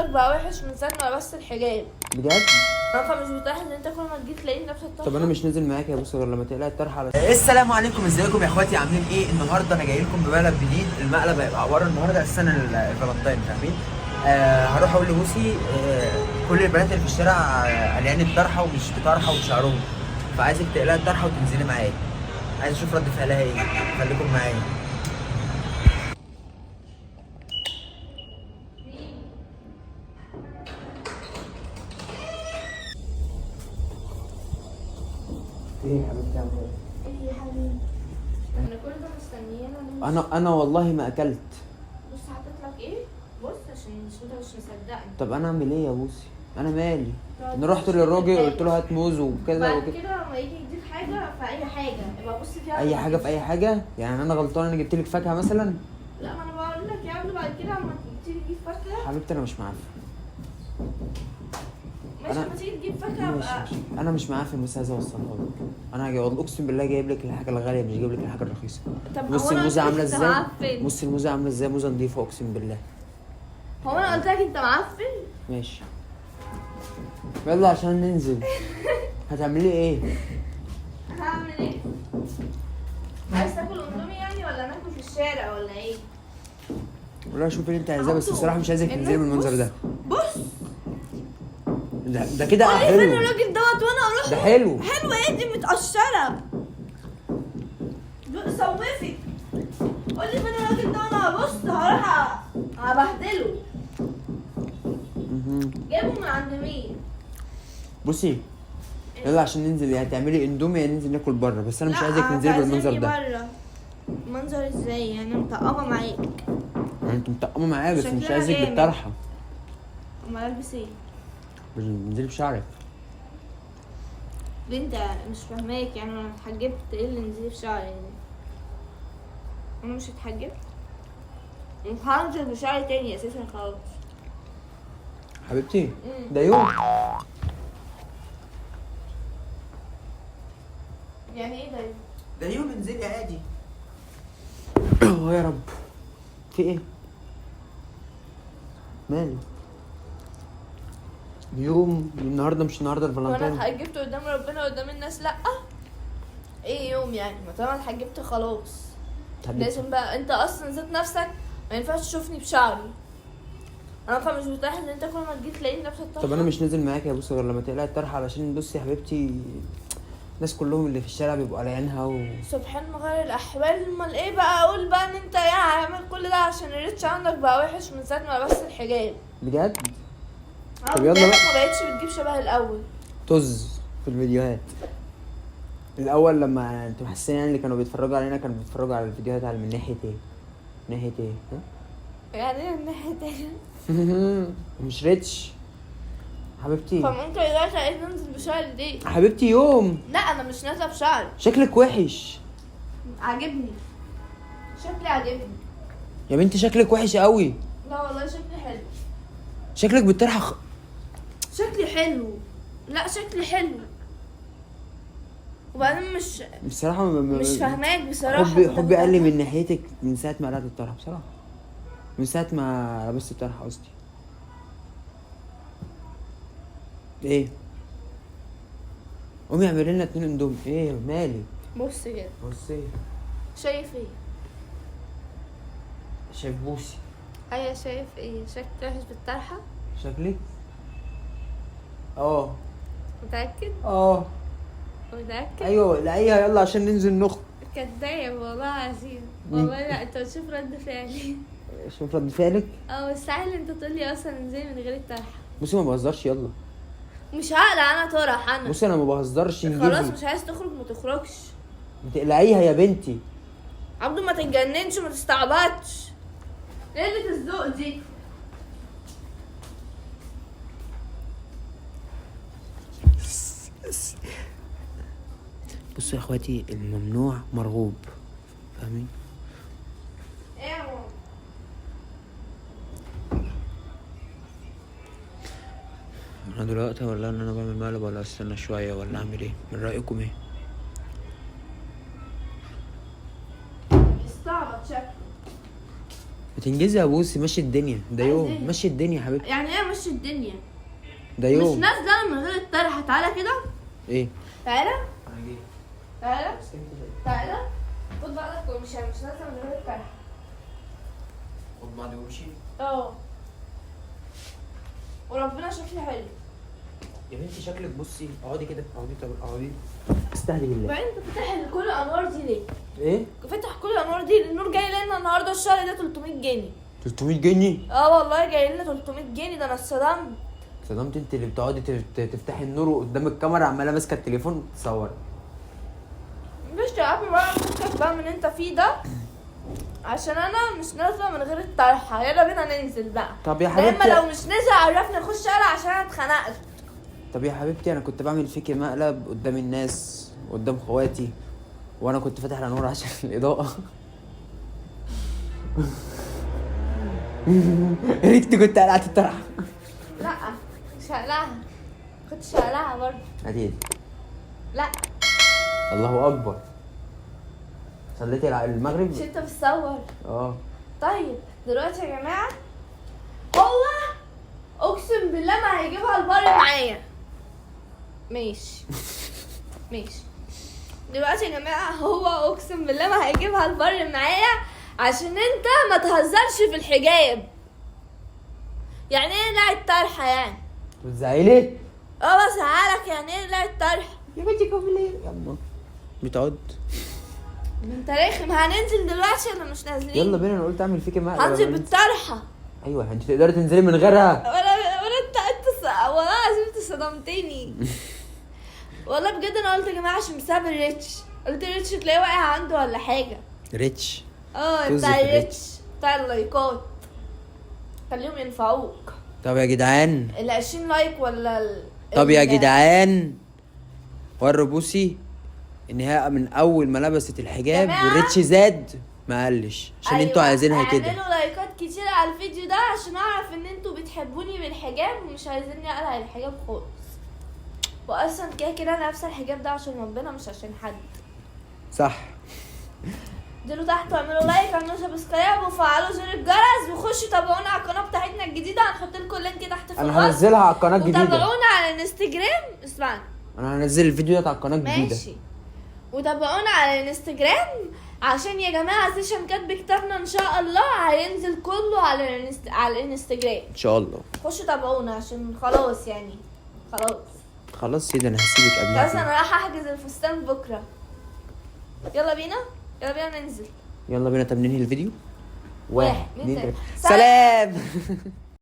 عندك بقى وحش من ساعه ما لبست الحجاب بجد؟ فمش متاح ان انت كل ما تجي تلاقيني لابسه الطرحه. طب انا مش نازل معاك يا بص غير لما تقلع الطرحه على السلام عليكم، ازيكم يا اخواتي؟ عاملين ايه؟ النهارده انا جاي لكم بمقلب جديد. المقلب هيبقى عباره النهارده اساسا الفالنتين، فاهمين؟ هروح اقول لبوسي كل البنات اللي في الشارع قلعين الطرحه ومش بطرحه وبشعرهم، فعايزك تقلعي الطرحه وتنزلي معايا. عايز اشوف رد فعلها ايه، خليكم معايا. ايه يا حبيبتي عامله ايه يا حبيبي؟ انا كل ده مستنيانا. انا والله ما اكلت. بص حاطط لك ايه؟ بص عشان انت مش مصدقني. طب انا اعمل ايه يا بوسي؟ انا مالي؟ انا رحت للراجل قلت له هات موز وكذا بعد وكده. كده لما يجي يديك حاجه في اي حاجه يبقى بص فيها اي حاجه في اي حاجه؟ يعني انا غلطان انا جبت لك فاكهه مثلا؟ لا ما انا بقول لك يا عم بعد كده لما تيجي تجيب فاكهه. حبيبتي انا مش معفن. ماشي لما تيجي تجيب فاكهه بقى. انا مش معفن، بس عايز اوصلها لك. انا هاجي والله اقسم بالله جايب لك الحاجه الغاليه مش جايب لك الحاجه الرخيصه. طب بص هو أنا الموزه قلت عامله لك ازاي؟ أنت معفن؟ بص الموزه عامله ازاي؟ موزه نضيفه اقسم بالله. هو انا قلت لك انت معفن؟ ماشي يلا عشان ننزل. هتعملي ايه؟ هعمل ايه؟ عايز تاكل اندومي يعني ولا ناكل في الشارع ولا ايه؟ والله شوف اللي انت عايزاه، بس الصراحه مش عايزك تنزلي من المنظر ده. بص ده كده قولي فين حلو. الراجل دوت وانا اروح ده حلو. حلو ايه دي متقشره صوفي. قولي فين الراجل ده وانا هبص هروح هبهدله. جايبه من عند مين؟ بصي يلا عشان ننزل، يا هتعملي اندومي يا ننزل ناكل بره، بس انا مش عايزك تنزلي بالمنظر ده. بره منظر ازاي يعني؟ مطقمه معاك يعني انت مطقمه معايا بس مش شكلها عايزك جامد. بالطرحه. امال البس ايه؟ انزلي بشعرك. ليه انت مش فاهماك يعني؟ انا اتحجبت ايه اللي نزلي في شعري يعني؟ انا مش اتحجبت مش هنزل بشعري تاني اساسا خلاص. حبيبتي ده يوم. يعني ايه ده؟ ده يوم انزلي عادي. يا رب في ايه؟ مالي؟ يوم النهارده مش النهارده وانا الفالنتين. اتحجبت قدام ربنا قدام الناس؟ لا ايه يوم يعني؟ ما طالما اتحجبت خلاص لازم بقى. انت اصلا ذات نفسك ما ينفعش تشوفني بشعري. انا مش متاح ان انت كل ما تجي تلاقيني لابسه الطرحه. طب انا مش نازل معاك يا بص غير لما تقلعي الطرحه، علشان بصي يا حبيبتي الناس كلهم اللي في الشارع بيبقوا قلعينها سبحان مغير الاحوال. امال ايه بقى؟ اقول بقى ان انت يعني عامل كل ده عشان الريتش عندك بقى وحش من ساعه ما لبست الحجاب. بجد؟ طب يلا بقى. ما بقتش بتجيب شبه الاول. طز في الفيديوهات. الاول لما انتوا حاسين يعني اللي كانوا بيتفرجوا علينا كانوا بيتفرجوا على الفيديوهات على من ناحيه ايه؟ ناحيه ايه؟ يعني ايه من ناحيه تانية؟ مش ريتش حبيبتي. فممكن دلوقتي عايز ننزل بشعري دي؟ حبيبتي يوم. لا انا مش نازله بشعري. شكلك وحش. عاجبني شكلي، عاجبني يا بنتي شكلك وحش قوي. لا والله شكلي حلو. شكلك بالطرحه شكلي حلو. لا شكلي حلو. وبعدين بصراحه مش فاهماك بصراحه. حبي قل من ناحيتك من ساعه ما قلعت الطرحه بصراحه، من ساعه ما لبست الطرحه قصدي. ايه؟ قومي اعملي لنا 2 اندومي. ايه مالي؟ بص كده. بصي شايف ايه؟ شايف بوسي. ايوه شايف ايه؟ شكلي وحش بالطرحه؟ شكلك متاكد؟ متاكد؟ ايوه لا يلا عشان ننزل نخرج. كداب والله عظيم والله. لا انت تشوف رد فعلي. شوف رد فعلك. بس سهل انت تقول لي اصلا انزلي من غير الطرحه. بصي ما بهزرش يلا. مش هقلع انا طرح انا. بصي انا ما بهزرش. خلاص مش عايز تخرج ما تخرجش. ما تقلعيها يا بنتي. عبدو ما تتجننش ما تستعبطش. قلة الذوق دي. بصوا يا اخواتي الممنوع مرغوب، فاهمين؟ ايه يا ماما؟ انا دلوقتي ولا ان انا بعمل مقلب ولا استنى شويه ولا اعمل ايه؟ من رايكم ايه؟ استعبط شكله. هتنجزي يا بوسي، مشي الدنيا، ده عايز يوم إيه؟ مشي الدنيا يا حبيبتي، يعني ايه مشي الدنيا؟ ده مش يوم. نازله من غير الطرحه. تعالى كده، ايه؟ تعالى انا جاي. تعالى تعالى. خد بعضك وامشي، مش نازله من غير الطرحه. خد بعضي وامشي. اه وربنا شكلي حلو. يا بنتي شكلك بصي، اقعدي كده، اقعدي، طب اقعدي، استهدي بالله. وبعدين انت فاتح كل الانوار دي ليه؟ ايه؟ فاتح كل الانوار دي، النور جاي لنا النهارده الشهر ده 300 جنيه. 300 جنيه؟ اه والله جاي لنا 300 جنيه، ده انا اتصدمت. صدمت انت اللي بتقعدي تفتحي النور قدام الكاميرا عماله ماسكه التليفون تصوري. مش يا عم بقى فكك بقى من انت فيه ده، عشان انا مش نازله من غير الطرحه. يلا بينا ننزل بقى. طب يا اما حبيبتي، لو مش نزل عرفني اخش شارع عشان انا اتخنقت. طب يا حبيبتي انا كنت بعمل فيكي مقلب قدام الناس قدام اخواتي، وانا كنت فاتح النور عشان الاضاءه. يا ريت كنت قلعت الطرحه. لا مش هقلعها، كنتش هقلعها برضه. هاتي. لا الله اكبر. صليتي المغرب؟ مش انت بتصور؟ اه. طيب دلوقتي يا جماعه، هو اقسم بالله ما هيجيبها البر معايا. ماشي ماشي. دلوقتي يا جماعه هو اقسم بالله ما هيجيبها البر معايا، عشان انت ما تهزرش في الحجاب. يعني ايه لا الطرحه يعني؟ بتزعلي؟ اه بسألك يعني ايه لا الطرحه؟ يا بنتي كملي يلا. بتقعد. انت رخم. هننزل دلوقتي ولا مش نازلين؟ يلا بينا، انا قلت اعمل فيكي مقلب. هنزل بالطرحه. ايوه انت تقدري تنزلي من غيرها. ولا والله العظيم انت صدمتني. والله بجد انا قلت يا جماعه عشان بسبب الريتش، قلت الريتش تلاقيه واقع عنده ولا حاجه. ريتش. اه طز بتاع في الريتش، بتاع اللايكات، خليهم ينفعوك. طب يا جدعان، ال 20 لايك ولا طب يا جدعان وروا بوسي ان هي من اول ما لبست الحجاب جماعة. والريتش زاد ما قلش، عشان أيوة. انتوا عايزينها كده. اعملوا لايكات كتير على الفيديو ده عشان اعرف ان انتوا بتحبوني بالحجاب ومش عايزيني اقلع الحجاب خالص. واصلا كده كده انا لابسه الحجاب ده عشان ربنا مش عشان حد. صح. انزلوا تحت واعملوا لايك، اعملوا سبسكرايب وفعلوا زر الجرس، وخشوا تابعونا على القناه بتاعتنا الجديده، هنحط لكم اللينك تحت في انا الوصف. هنزلها على القناه الجديده. وتابعونا على الانستجرام. اسمعني، انا هنزل الفيديو ده على القناه الجديده. ماشي. وتابعونا على الانستجرام عشان يا جماعه سيشن كاتب كتابنا ان شاء الله هينزل كله على الانستجرام. ان شاء الله. خشوا تابعونا عشان خلاص يعني خلاص سيدي انا هسيبك قبلها. خلاص انا رايحه احجز الفستان بكره. يلا بينا ننزل. يلا بينا. طب ننهي الفيديو. 1 2 3 سلام. سلام.